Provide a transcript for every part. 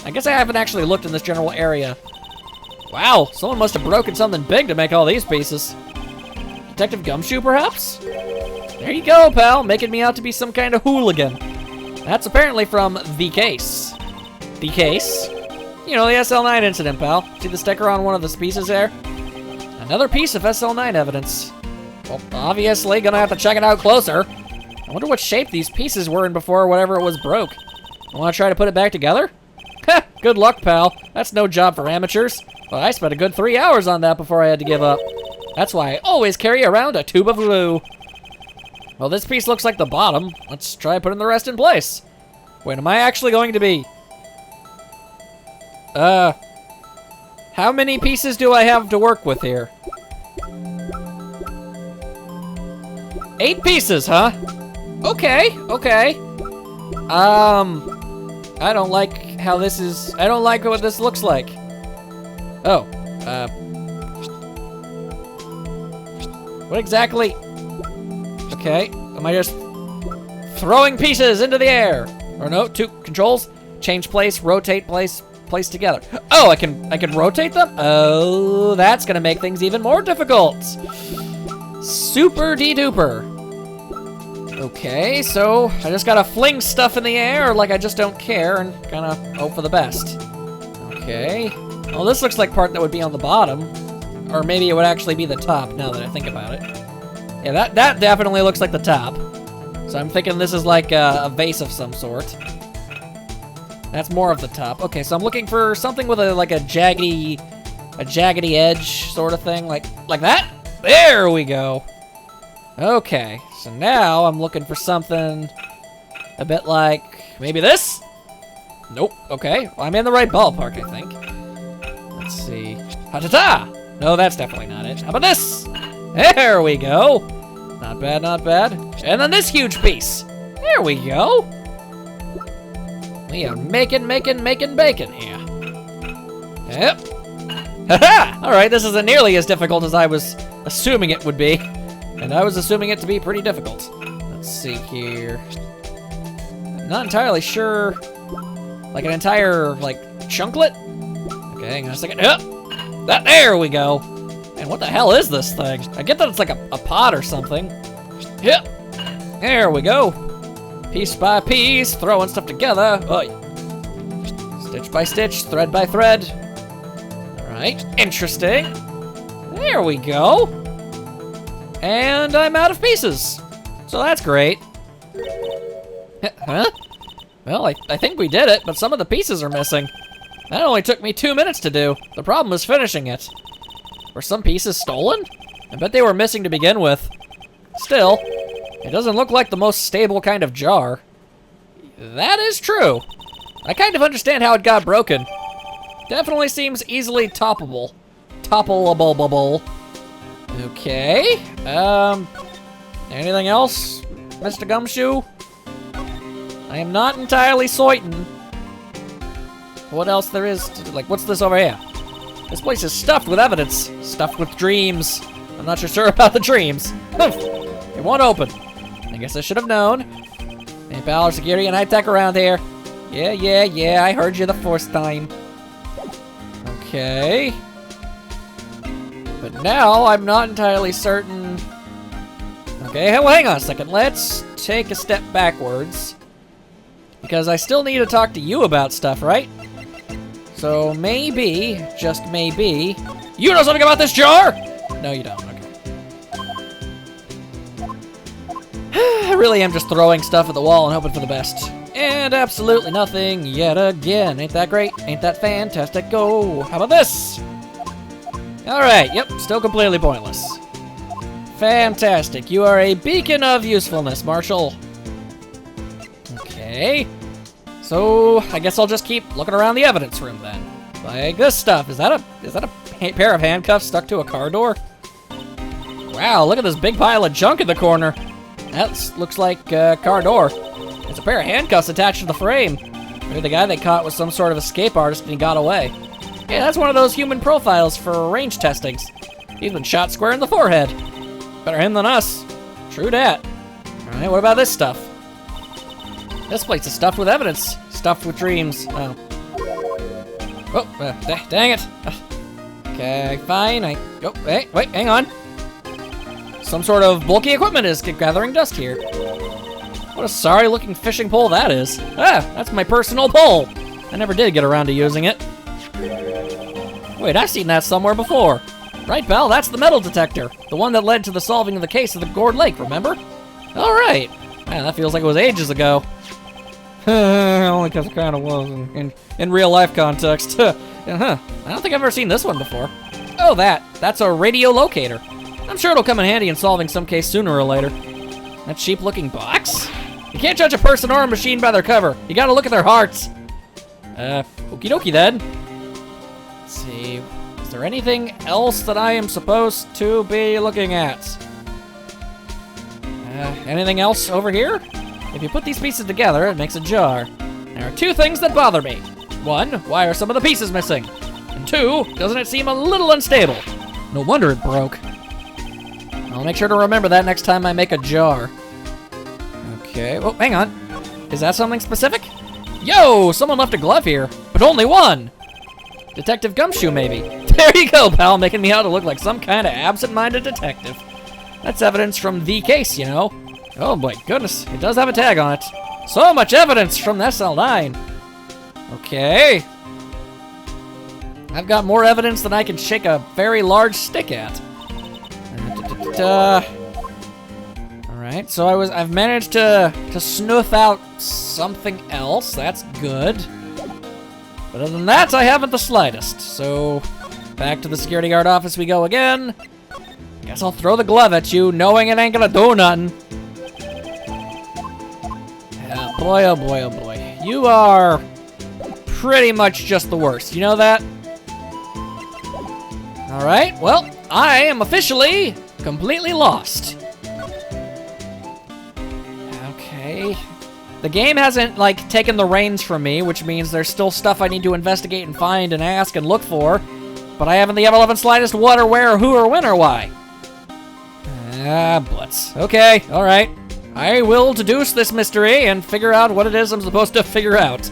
I guess I haven't actually looked in this general area. Wow, someone must have broken something big to make all these pieces. Detective Gumshoe, perhaps? There you go, pal, making me out to be some kind of hooligan. That's apparently from The Case. The Case? You know, the SL9 incident, pal. See the sticker on one of the pieces there? Another piece of SL9 evidence. Well, obviously, gonna have to check it out closer. I wonder what shape these pieces were in before whatever it was broke. Wanna try to put it back together? Heh, good luck, pal. That's no job for amateurs. Well, I spent a good 3 hours on that before I had to give up. That's why I always carry around a tube of glue. Well, this piece looks like the bottom. Let's try putting the rest in place. Wait, am I actually going to be... How many pieces do I have to work with here? 8 pieces, huh? Okay, okay. I don't like how this is... I don't like what this looks like. Oh, what exactly? Okay, am I just throwing pieces into the air? Or no, 2 controls. Change place, rotate place together. Oh, I can rotate them? Oh, that's gonna make things even more difficult. Super de-duper. Okay, so I just gotta fling stuff in the air like I just don't care and kinda hope for the best. Okay. Well, this looks like part that would be on the bottom. Or maybe it would actually be the top, now that I think about it. Yeah, that definitely looks like the top. So I'm thinking this is like a vase of some sort. That's more of the top. Okay, so I'm looking for something with a jaggedy edge sort of thing, like that? There we go. Okay, so now I'm looking for something a bit like maybe this? Nope. Okay, well, I'm in the right ballpark, I think. Let's see. Ha-ta-ta! No, that's definitely not it. How about this? There we go. Not bad, not bad. And then this huge piece. There we go. We are making bacon here. Yep. Haha! Alright, this isn't nearly as difficult as I was assuming it would be. And I was assuming it to be pretty difficult. Let's see here. Not entirely sure. Like an entire, chunklet? Okay, hang on a second. Yep. There we go. And what the hell is this thing? I get that it's like a pot or something. Yep. There we go. Piece by piece, throwing stuff together. Oh, stitch by stitch, thread by thread. All right, interesting. There we go. And I'm out of pieces. So that's great. Huh? Well, I think we did it, but some of the pieces are missing. That only took me 2 minutes to do. The problem was finishing it. Were some pieces stolen? I bet they were missing to begin with. Still, it doesn't look like the most stable kind of jar. That is true. I kind of understand how it got broken. Definitely seems easily toppable. Toppleable. Okay. Anything else, Mr. Gumshoe? I am not entirely certain what else there is to, what's this over here? This place is stuffed with evidence. Stuffed with dreams. I'm not sure about the dreams. It won't open. I guess I should have known. Hey, pal, security and high-tech around here. Yeah, I heard you the first time. Okay. But now I'm not entirely certain. Okay, well, hang on a second. Let's take a step backwards. Because I still need to talk to you about stuff, right? So maybe, just maybe, you know something about this jar? No, you don't. Okay. I really am just throwing stuff at the wall and hoping for the best. And absolutely nothing yet again. Ain't that great? Ain't that fantastic? Go. How about this? Alright, yep, still completely pointless. Fantastic. You are a beacon of usefulness, Marshall. Okay. So, I guess I'll just keep looking around the evidence room then. Like this stuff. Is that a pair of handcuffs stuck to a car door? Wow, look at this big pile of junk in the corner. That looks like a car door. It's a pair of handcuffs attached to the frame. Maybe the guy they caught was some sort of escape artist and he got away. Yeah, that's one of those human profiles for range testings. He's been shot square in the forehead. Better him than us. True dat. Alright, what about this stuff? This place is stuffed with evidence. Stuffed with dreams. Oh. Oh, dang it. Okay, fine. Oh, hey, wait, hang on. Some sort of bulky equipment is gathering dust here. What a sorry-looking fishing pole that is. Ah, that's my personal pole. I never did get around to using it. Wait, I've seen that somewhere before. Right, pal, that's the metal detector. The one that led to the solving of the case of the Gourd Lake, remember? All right. Man, that feels like it was ages ago. Only because it kind of was in real-life context. I don't think I've ever seen this one before. Oh, that's a radio locator. I'm sure it'll come in handy in solving some case sooner or later. That cheap-looking box? You can't judge a person or a machine by their cover. You gotta look at their hearts. Okie dokie then. Let's see. Is there anything else that I am supposed to be looking at? Anything else over here? If you put these pieces together, it makes a jar. There are two things that bother me. One, why are some of the pieces missing? And two, doesn't it seem a little unstable? No wonder it broke. I'll make sure to remember that next time I make a jar. Okay, oh, hang on. Is that something specific? Yo, someone left a glove here, but only one. Detective Gumshoe, maybe. There you go, pal, making me out to look like some kind of absent-minded detective. That's evidence from the case, you know. Oh my goodness, it does have a tag on it. So much evidence from SL9. Okay. I've got more evidence than I can shake a very large stick at. Alright, so I've managed to snuff out something else. That's good. But other than that, I haven't the slightest. So, back to the security guard office we go again. Guess I'll throw the glove at you, knowing it ain't gonna do nothing. Yeah, boy, oh boy, oh boy. You are pretty much just the worst. You know that? Alright, well, I am officially completely lost. Okay. The game hasn't, like, taken the reins from me, which means there's still stuff I need to investigate and find and ask and look for, but I haven't the ever-loving slightest what or where or who or when or why. Ah, butts. Okay, alright. I will deduce this mystery and figure out what it is I'm supposed to figure out.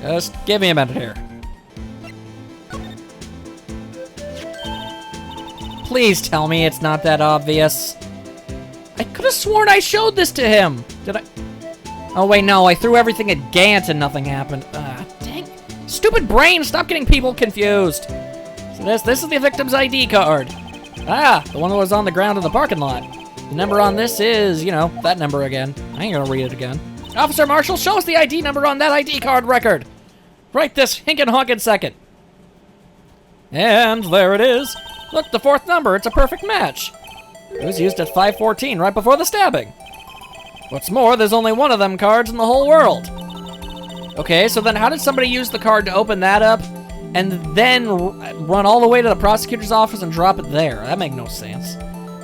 Just give me a minute here. Please tell me it's not that obvious. I could have sworn I showed this to him. Did I? Oh wait, no, I threw everything at Gant and nothing happened. Dang. Stupid brain, stop getting people confused. So this is the victim's ID card. Ah, the one that was on the ground in the parking lot. The number on this is, you know, that number again. I ain't gonna read it again. Officer Marshall, show us the ID number on that ID card record. Right this hinkin' honkin' second. And there it is. Look, the fourth number, it's a perfect match. It was used at 5:14, right before the stabbing. What's more, there's only one of them cards in the whole world. Okay, so then how did somebody use the card to open that up and then run all the way to the prosecutor's office and drop it there? That makes no sense.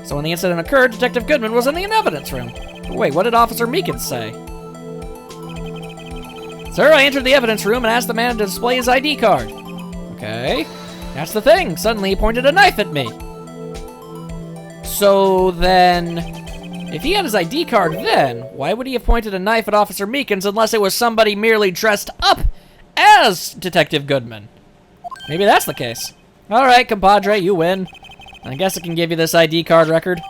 So when the incident occurred, Detective Goodman was in the evidence room. Wait, what did Officer Meekins say? Sir, I entered the evidence room and asked the man to display his ID card. Okay. That's the thing. Suddenly he pointed a knife at me. So then, if he had his ID card then, why would he have pointed a knife at Officer Meekins unless it was somebody merely dressed up as Detective Goodman? Maybe that's the case. Alright, compadre, you win. I guess I can give you this ID card record.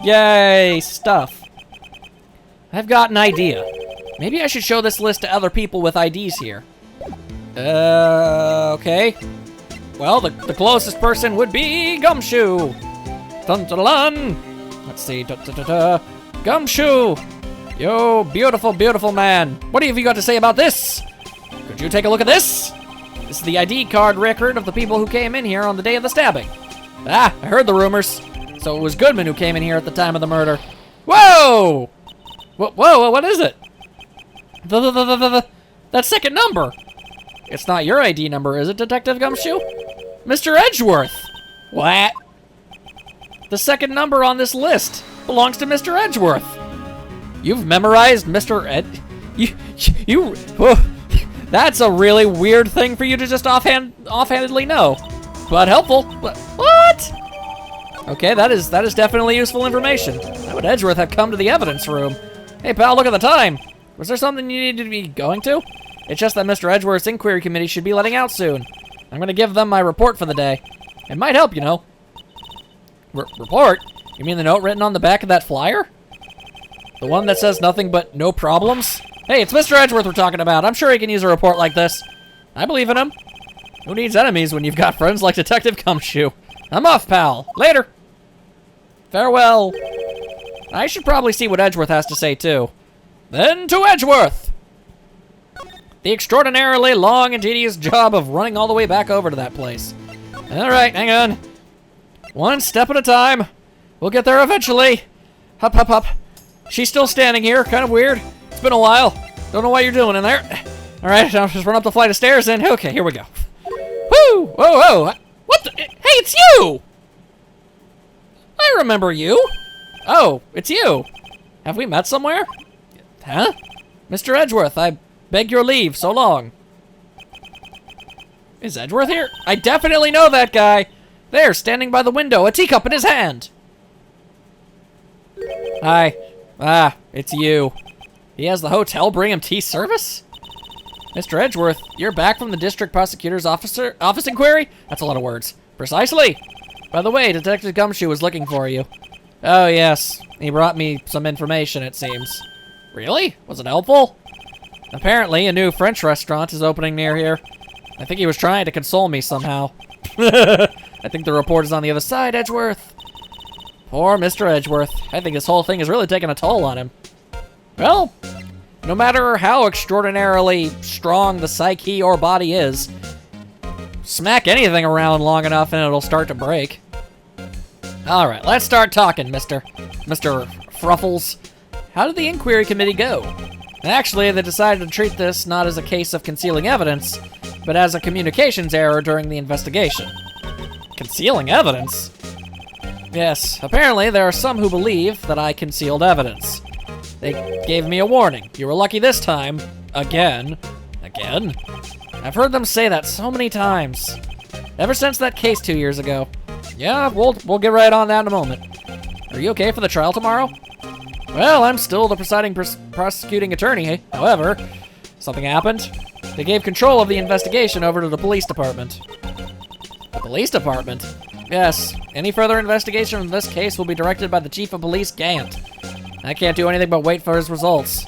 Yay, stuff. I've got an idea. Maybe I should show this list to other people with IDs here. Okay. Well, the closest person would be Gumshoe. Dun dun dun. Let's see. Gumshoe. Yo, beautiful, beautiful man. What have you got to say about this? Could you take a look at this? This is the ID card record of the people who came in here on the day of the stabbing. Ah, I heard the rumors. So it was Goodman who came in here at the time of the murder. Whoa! Whoa, what is it? That second number. It's not your ID number, is it, Detective Gumshoe? Mr. Edgeworth. What? The second number on this list belongs to Mr. Edgeworth. You've memorized Mr. Whoa. That's a really weird thing for you to just offhandedly know. But helpful. What? Okay, that is definitely useful information. How would Edgeworth have come to the evidence room? Hey, pal, look at the time. Was there something you needed to be going to? It's just that Mr. Edgeworth's inquiry committee should be letting out soon. I'm gonna give them my report for the day. It might help, you know. Report? You mean the note written on the back of that flyer? The one that says nothing but no problems? Hey, it's Mr. Edgeworth we're talking about. I'm sure he can use a report like this. I believe in him. Who needs enemies when you've got friends like Detective Gumshoe? I'm off, pal. Later. Farewell. I should probably see what Edgeworth has to say, too. Then to Edgeworth! The extraordinarily long and tedious job of running all the way back over to that place. Alright, hang on. One step at a time. We'll get there eventually. Hup, hup, hup. She's still standing here. Kind of weird. It's been a while. Don't know what you're doing in there. Alright, I'll just run up the flight of stairs and... Okay, here we go. Woo! Whoa, whoa! What the... Hey, it's you! I remember you. Oh, it's you. Have we met somewhere? Huh? Mr. Edgeworth, I beg your leave. So long. Is Edgeworth here? I definitely know that guy. There, standing by the window, a teacup in his hand. Hi. Ah, it's you. He has the hotel bring him tea service? Mr. Edgeworth, you're back from the district prosecutor's office inquiry? That's a lot of words. Precisely. By the way, Detective Gumshoe was looking for you. Oh, yes. He brought me some information, it seems. Really? Was it helpful? Apparently, a new French restaurant is opening near here. I think he was trying to console me somehow. I think the report is on the other side, Edgeworth. Poor Mr. Edgeworth. I think this whole thing has really taken a toll on him. Well, no matter how extraordinarily strong the psyche or body is, smack anything around long enough and it'll start to break. Alright, let's start talking, Mr. Fruffles. How did the inquiry committee go? Actually, they decided to treat this not as a case of concealing evidence, but as a communications error during the investigation. Concealing evidence? Yes, apparently there are some who believe that I concealed evidence. They gave me a warning. You were lucky this time. Again. Again? I've heard them say that so many times. Ever since that case 2 years ago. Yeah, we'll get right on that in a moment. Are you okay for the trial tomorrow? Well, I'm still the presiding prosecuting attorney. However, something happened. They gave control of the investigation over to the police department. The police department? Yes. Any further investigation in this case will be directed by the chief of police, Gant. I can't do anything but wait for his results.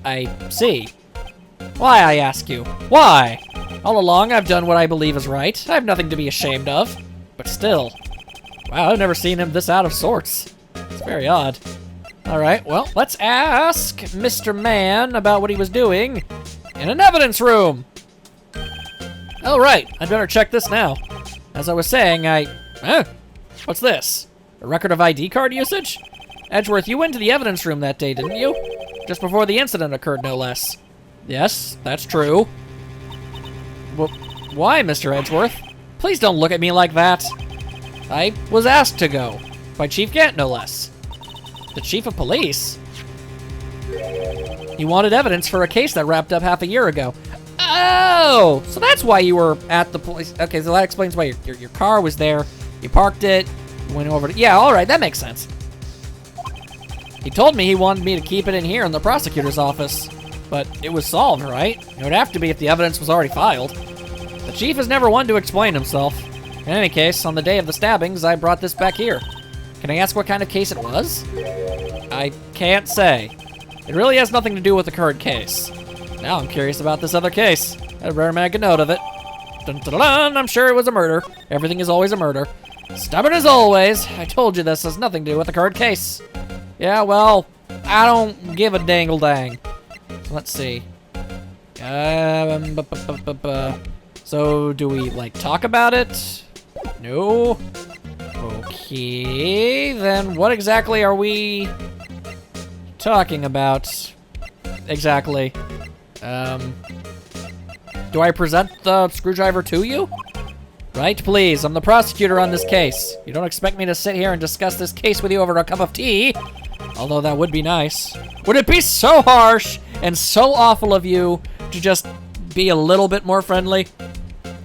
I see. Why, I ask you? Why? All along, I've done what I believe is right. I have nothing to be ashamed of. But still. Wow, I've never seen him this out of sorts. It's very odd. Alright, well, let's ask Mr. Man about what he was doing in an evidence room. Alright, I'd better check this now. As I was saying, what's this? A record of ID card usage? Edgeworth, you went to the evidence room that day, didn't you? Just before the incident occurred, no less. Yes, that's true. Well, why, Mr. Edgeworth? Please don't look at me like that. I was asked to go. By Chief Gant, no less. The chief of police? He wanted evidence for a case that wrapped up half a year ago. Oh! So that's why you were at the police. Okay, so that explains why your car was there. You parked it. You went over to... Yeah, alright, that makes sense. He told me he wanted me to keep it in here in the prosecutor's office. But it was solved, right? It would have to be if the evidence was already filed. The chief is never one to explain himself. In any case, on the day of the stabbings, I brought this back here. Can I ask what kind of case it was? I can't say. It really has nothing to do with the current case. Now I'm curious about this other case. I'd better make a note of it. Dun, dun, dun, dun, I'm sure it was a murder. Everything is always a murder. Stubborn as always. I told you this has nothing to do with the current case. Yeah, well, I don't give a dangle dang. So let's see. So do we, like, talk about it? No. Okay, then what exactly are we talking about? Exactly. Do I present the screwdriver to you? Right, please. I'm the prosecutor on this case. You don't expect me to sit here and discuss this case with you over a cup of tea? Although that would be nice. Would it be so harsh and so awful of you to just be a little bit more friendly?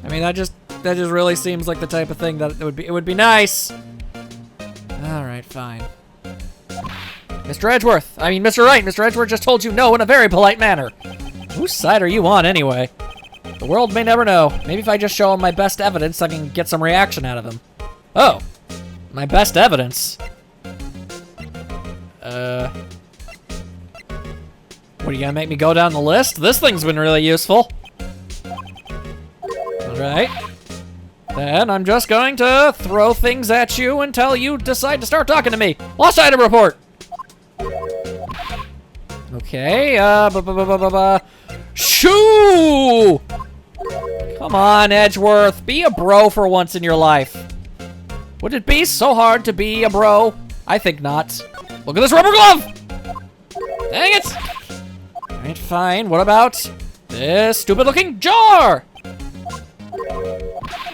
I mean, that just really seems like the type of thing that it would be nice. All right, fine. Mr. Edgeworth, Mr. Wright, Mr. Edgeworth just told you no in a very polite manner. Whose side are you on, anyway? The world may never know. Maybe if I just show him my best evidence, I can get some reaction out of him. Oh, my best evidence. What, are you gonna make me go down the list? This thing's been really useful. Alright. Then I'm just going to throw things at you until you decide to start talking to me. Lost item report! Okay, Shoo! Come on, Edgeworth. Be a bro for once in your life. Would it be so hard to be a bro? I think not. Look at this rubber glove! Dang it! Alright, fine. What about this stupid-looking jar?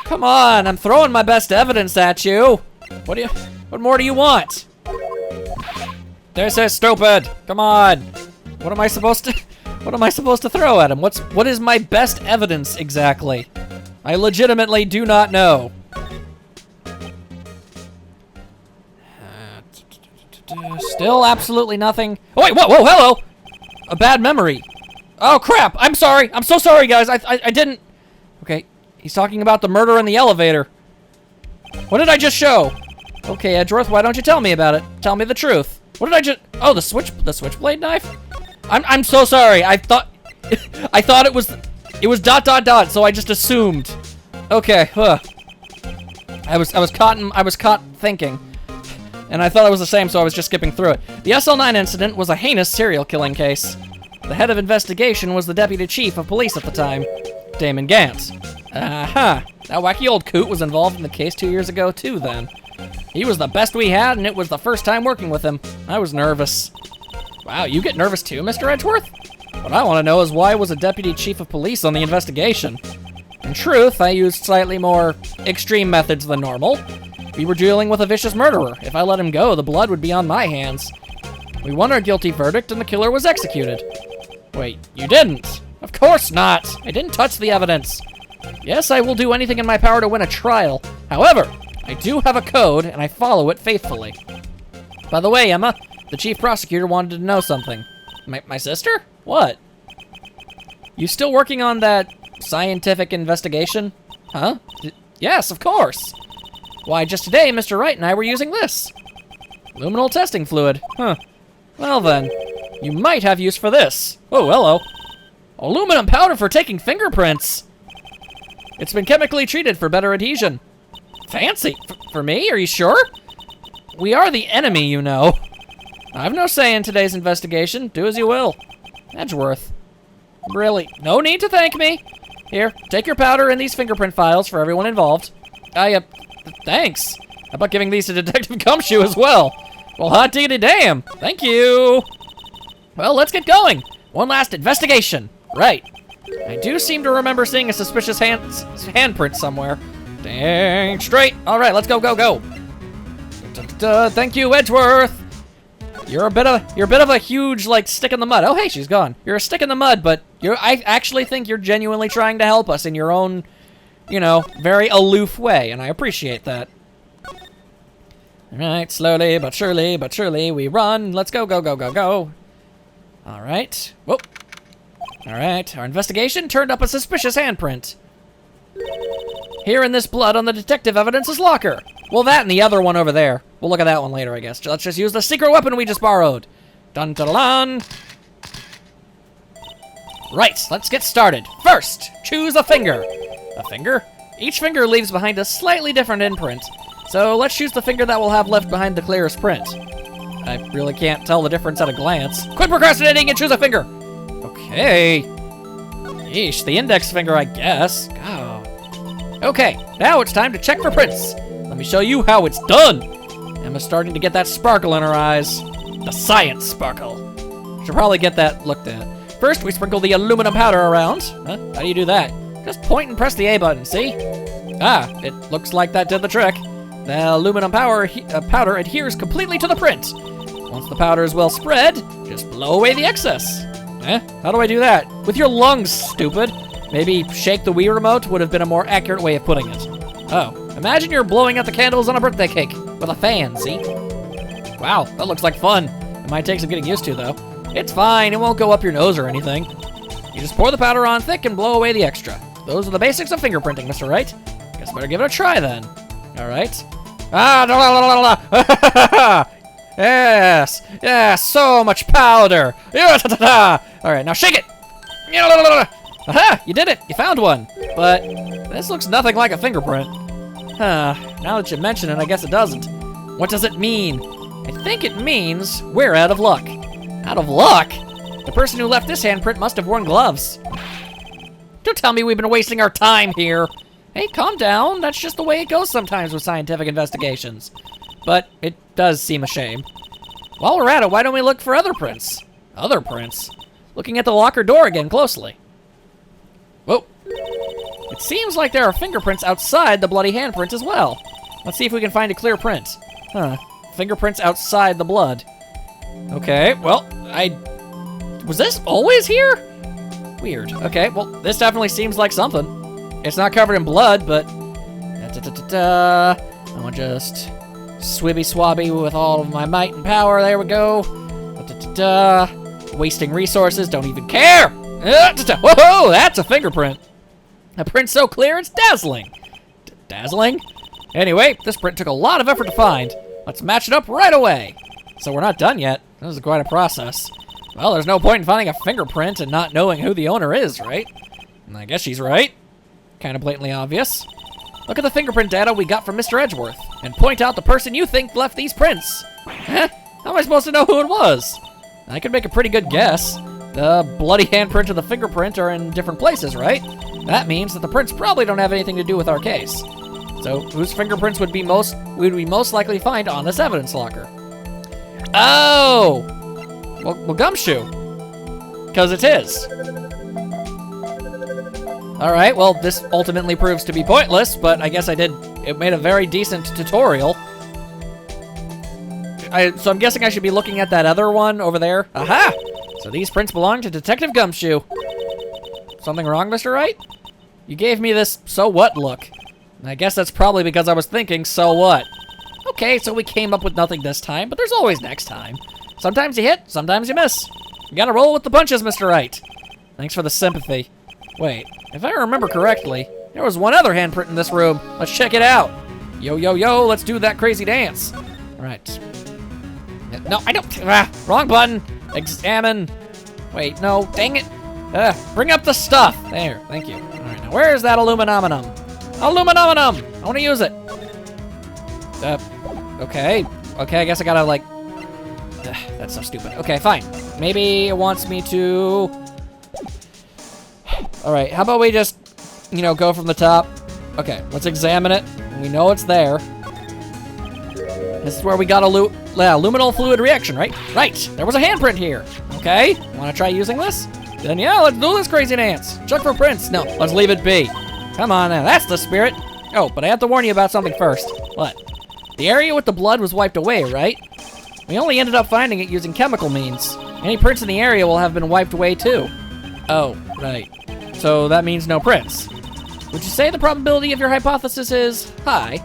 Come on, I'm throwing my best evidence at you. What more do you want? This is stupid. Come on. What am I supposed to throw at him? What is my best evidence exactly? I legitimately do not know. Still absolutely nothing. Oh wait, whoa, hello! A bad memory. Oh crap, I'm sorry. I'm so sorry, guys. I didn't... Okay, he's talking about the murder in the elevator. What did I just show? Okay, Edgeworth, why don't you tell me about it? Tell me the truth. What did I just... Oh, the switchblade knife? I'm so sorry. I thought it was ... so I just assumed. Okay, I was caught thinking. And I thought it was the same, so I was just skipping through it. The SL9 incident was a heinous serial killing case. The head of investigation was the deputy chief of police at the time, Damon Gantz. That wacky old coot was involved in the case 2 years ago too then. He was the best we had, and it was the first time working with him. I was nervous. Wow, you get nervous too, Mr. Edgeworth? What I want to know is why was a deputy chief of police on the investigation? In truth, I used slightly more extreme methods than normal. We were dealing with a vicious murderer. If I let him go, the blood would be on my hands. We won our guilty verdict and the killer was executed. Wait, you didn't? Of course not! I didn't touch the evidence. Yes, I will do anything in my power to win a trial. However, I do have a code and I follow it faithfully. By the way, Emma, the chief prosecutor wanted to know something. My sister? What? You still working on that scientific investigation? Huh? Yes, of course. Why, just today, Mr. Wright and I were using this. Luminal testing fluid. Huh. Well then, you might have use for this. Oh, hello. Aluminum powder for taking fingerprints. It's been chemically treated for better adhesion. Fancy. For me? Are you sure? We are the enemy, you know. I've no say in today's investigation. Do as you will. Edgeworth. Really, no need to thank me. Here, take your powder and these fingerprint files for everyone involved. Thanks. How about giving these to Detective Gumshoe as well? Well, hot diggity damn. Thank you. Well, let's get going. One last investigation. Right. I do seem to remember seeing a suspicious handprint somewhere. Dang straight. All right, let's go. Thank you, Edgeworth. You're a bit of a huge like stick in the mud. Oh, hey, she's gone. You're a stick in the mud, but I actually think you're genuinely trying to help us in your own, you know, very aloof way, and I appreciate that. All right, slowly but surely we run. Let's go. All right. Whoop. All right, our investigation turned up a suspicious handprint. Here in this blood on the detective evidence's locker. Well, that and the other one over there. We'll look at that one later, I guess. Let's just use the secret weapon we just borrowed. Dun dun dun. Right, let's get started. First, choose a finger. A finger? Each finger leaves behind a slightly different imprint. So let's choose the finger that will have left behind the clearest print. I really can't tell the difference at a glance. Quit procrastinating and choose a finger. Okay. Yeesh, the index finger, I guess. Oh. Okay, now it's time to check for prints. Let me show you how it's done. Emma's starting to get that sparkle in her eyes. The science sparkle. Should probably get that looked at. First, we sprinkle the aluminum powder around. Huh? How do you do that? Just point and press the A button, see? Ah, it looks like that did the trick. The aluminum powder adheres completely to the print. Once the powder is well spread, just blow away the excess. How do I do that? With your lungs, stupid. Maybe shake the Wii remote would have been a more accurate way of putting it. Oh, imagine you're blowing out the candles on a birthday cake with a fan, see? Wow, that looks like fun. It might take some getting used to, though. It's fine, it won't go up your nose or anything. You just pour the powder on thick and blow away the extra. Those are the basics of fingerprinting, Mr. Wright. Guess I better give it a try then. All right. Ah, la, la, la, la, la. Yes, yes, so much powder. All right, now shake it. Aha, you did it. You found one. But this looks nothing like a fingerprint. Huh, now that you mention it, I guess it doesn't. What does it mean? I think it means we're out of luck. Out of luck? The person who left this handprint must have worn gloves. Don't tell me we've been wasting our time here. Hey, calm down. That's just the way it goes sometimes with scientific investigations. But it does seem a shame. While we're at it, why don't we look for other prints? Other prints? Looking at the locker door again closely. Whoa. It seems like there are fingerprints outside the bloody handprint as well. Let's see if we can find a clear print. Huh. Fingerprints outside the blood. Okay, well, was this always here? Weird. Okay, well, this definitely seems like something. It's not covered in blood, but... I'm gonna just swibby-swabby with all of my might and power. There we go. Wasting resources, don't even care. Whoa, that's a fingerprint. A print so clear, it's dazzling. Dazzling? Anyway, this print took a lot of effort to find. Let's match it up right away. So we're not done yet. This is quite a process. Well, there's no point in finding a fingerprint and not knowing who the owner is, right? And I guess she's right. Kind of blatantly obvious. Look at the fingerprint data we got from Mr. Edgeworth, and point out the person you think left these prints. Huh? How am I supposed to know who it was? I could make a pretty good guess. The bloody handprint and the fingerprint are in different places, right? That means that the prints probably don't have anything to do with our case. So, whose fingerprints would we most likely find on this evidence locker? Oh! Well, Gumshoe. Because it's his. Alright, well, this ultimately proves to be pointless, but I guess it made a very decent tutorial. So I'm guessing I should be looking at that other one over there. Aha! So these prints belong to Detective Gumshoe. Something wrong, Mr. Wright? You gave me this so what look. And I guess that's probably because I was thinking, so what? Okay, so we came up with nothing this time, but there's always next time. Sometimes you hit, sometimes you miss. You gotta roll with the punches, Mr. Wright. Thanks for the sympathy. Wait, if I remember correctly, there was one other handprint in this room. Let's check it out. Yo, yo, yo, let's do that crazy dance. All right. No, I don't, wrong button. Examine. Wait, no, dang it. Bring up the stuff. There, thank you. All right, now where is that aluminum? Aluminum! I want to use it. Okay. Okay, I guess I gotta, like... that's so stupid. Okay, fine. Maybe it wants me to... Alright, how about we just, go from the top? Okay, let's examine it. We know it's there. This is where we got luminal fluid reaction, right? Right, there was a handprint here. Okay, want to try using this? Then yeah, let's do this crazy dance. Check for prints. No, let's leave it be. Come on now, that's the spirit. Oh, but I have to warn you about something first. What? The area with the blood was wiped away, right? We only ended up finding it using chemical means. Any prints in the area will have been wiped away too. Oh, right. So that means no prints. Would you say the probability of your hypothesis is high?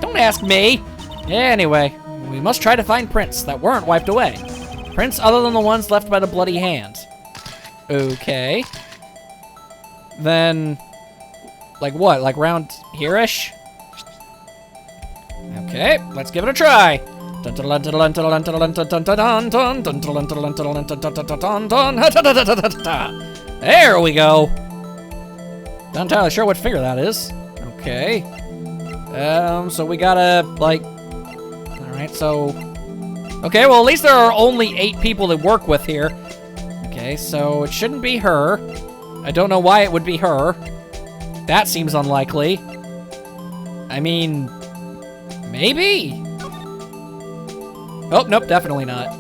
Don't ask me. Anyway, we must try to find prints that weren't wiped away. Prints other than the ones left by the bloody hand. Okay. Then, like what? Like round here-ish? Okay, let's give it a try. There we go. Not entirely sure what finger that is. Okay. So we gotta, like... Alright, so... Okay, well, at least there are only 8 people to work with here. Okay, so it shouldn't be her. I don't know why it would be her. That seems unlikely. I mean... Maybe? Oh, nope, definitely not.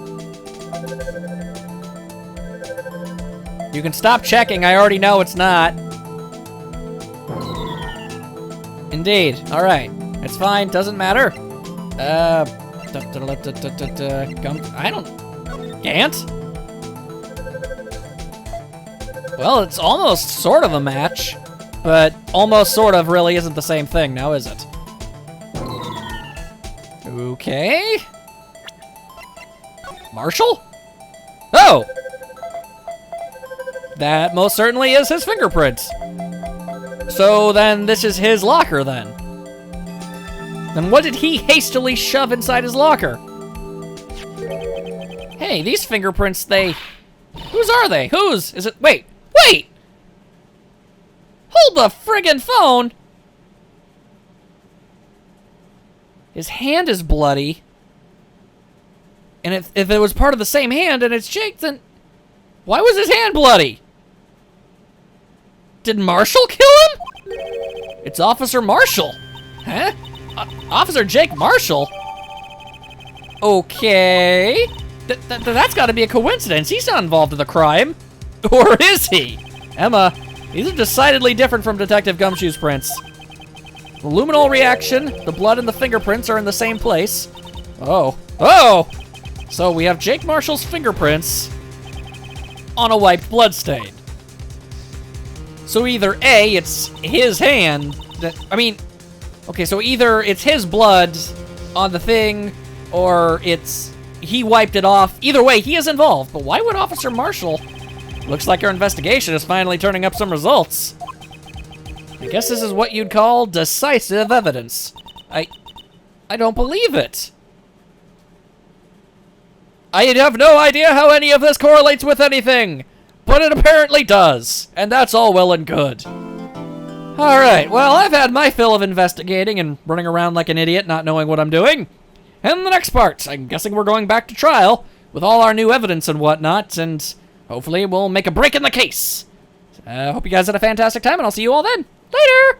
You can stop checking, I already know it's not. Indeed, alright. It's fine, doesn't matter. I don't... Gant? Well, it's almost sort of a match, but almost sort of really isn't the same thing now, is it? Okay. Marshall? Oh! That most certainly is his fingerprint. So then this is his locker then. Then what did he hastily shove inside his locker? Hey, these fingerprints, whose are they? Whose? Is it? Wait! Hold the friggin' phone! His hand is bloody. And if it was part of the same hand and it's Jake, then why was his hand bloody? Did Marshall kill him? It's Officer Marshall. Huh? Officer Jake Marshall? Okay. That's got to be a coincidence. He's not involved in the crime. Or is he? Emma, these are decidedly different from Detective Gumshoe's prints. The luminol reaction, the blood and the fingerprints are in the same place. Oh. So we have Jake Marshall's fingerprints on a wiped bloodstain. So either A, it's his hand okay, so either it's his blood on the thing, or it's he wiped it off. Either way, he is involved. But why would Officer Marshall? Looks like our investigation is finally turning up some results. I guess this is what you'd call decisive evidence. I don't believe it. I have no idea how any of this correlates with anything, but it apparently does, and that's all well and good. Alright, well, I've had my fill of investigating and running around like an idiot not knowing what I'm doing. And the next part, I'm guessing we're going back to trial with all our new evidence and whatnot, and hopefully we'll make a break in the case. I hope you guys had a fantastic time, and I'll see you all then. Later!